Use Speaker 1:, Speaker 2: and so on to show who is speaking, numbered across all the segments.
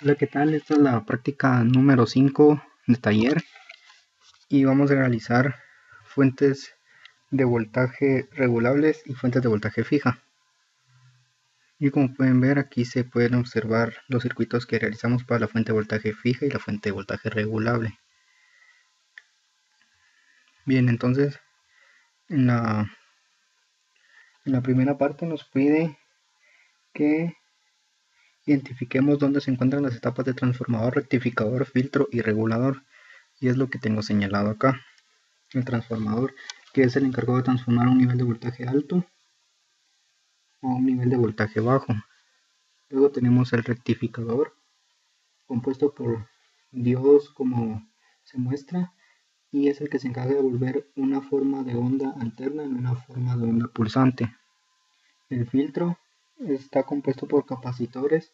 Speaker 1: Hola, ¿qué tal? Esta es la práctica número 5 de taller y vamos a realizar fuentes de voltaje regulables y fuentes de voltaje fija. Y como pueden ver, aquí se pueden observar los circuitos que realizamos para la fuente de voltaje fija y la fuente de voltaje regulable. Bien, entonces en la primera parte nos pide que identifiquemos dónde se encuentran las etapas de transformador, rectificador, filtro y regulador, y es lo que tengo señalado acá. El transformador, que es el encargado de transformar un nivel de voltaje alto a un nivel de voltaje bajo. Luego tenemos el rectificador, compuesto por diodos como se muestra, y es el que se encarga de volver una forma de onda alterna en una forma de onda pulsante. El filtro está compuesto por capacitores,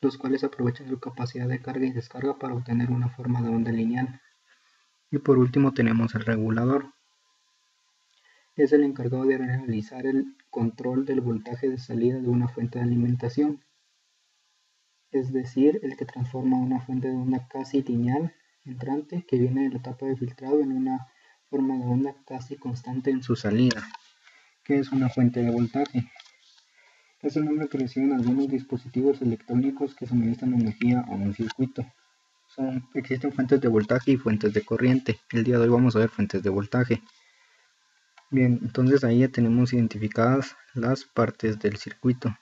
Speaker 1: los cuales aprovechan su capacidad de carga y descarga para obtener una forma de onda lineal. Y por último tenemos el regulador. Es el encargado de realizar el control del voltaje de salida de una fuente de alimentación, es decir, el que transforma una fuente de onda casi lineal entrante que viene de la etapa de filtrado en una forma de onda casi constante en su salida, que es una fuente de voltaje. Es el nombre que reciben algunos dispositivos electrónicos que suministran energía a un circuito. Existen fuentes de voltaje y fuentes de corriente. El día de hoy vamos a ver fuentes de voltaje. Bien, entonces ahí ya tenemos identificadas las partes del circuito: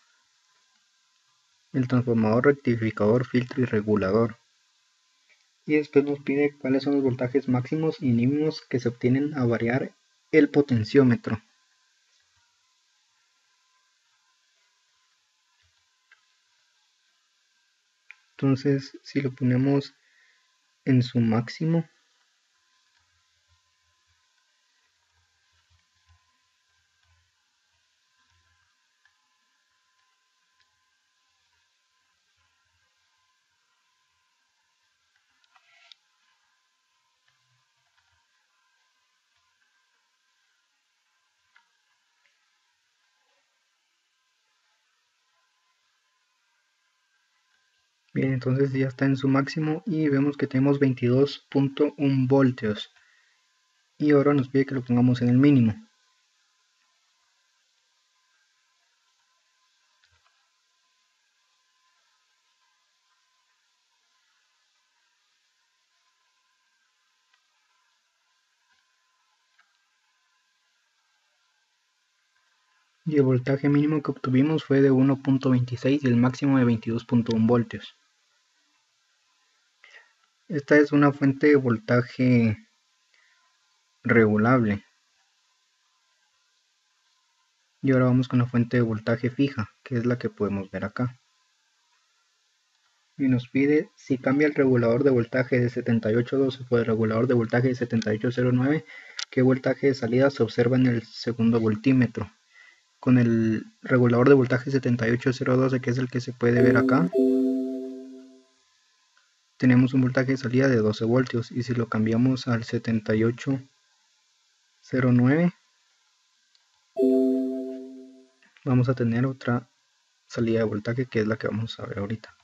Speaker 1: el transformador, rectificador, filtro y regulador. Y después nos pide cuáles son los voltajes máximos y mínimos que se obtienen a variar el potenciómetro. Entonces, si lo ponemos en su máximo, bien, entonces ya está en su máximo y vemos que tenemos 22.1 voltios. Y ahora nos pide que lo pongamos en el mínimo. Y el voltaje mínimo que obtuvimos fue de 1.26 y el máximo de 22.1 voltios. Esta es una fuente de voltaje regulable. Y ahora vamos con la fuente de voltaje fija, que es la que podemos ver acá. Y nos pide si cambia el regulador de voltaje de 7812 por el regulador de voltaje de 7809, qué voltaje de salida se observa en el segundo voltímetro. Con el regulador de voltaje 78012, que es el que se puede ver acá, tenemos un voltaje de salida de 12 voltios, y si lo cambiamos al 7809 vamos a tener otra salida de voltaje, que es la que vamos a ver ahorita.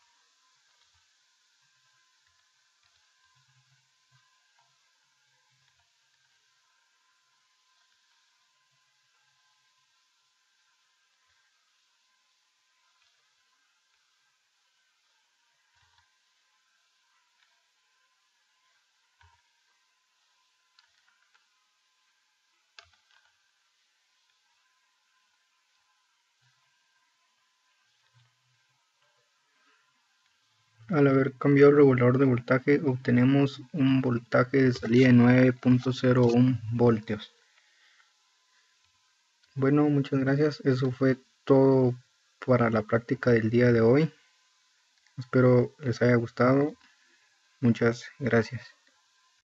Speaker 1: Al haber cambiado el regulador de voltaje, obtenemos un voltaje de salida de 9.01 voltios. Bueno, muchas gracias. Eso fue todo para la práctica del día de hoy. Espero les haya gustado. Muchas gracias.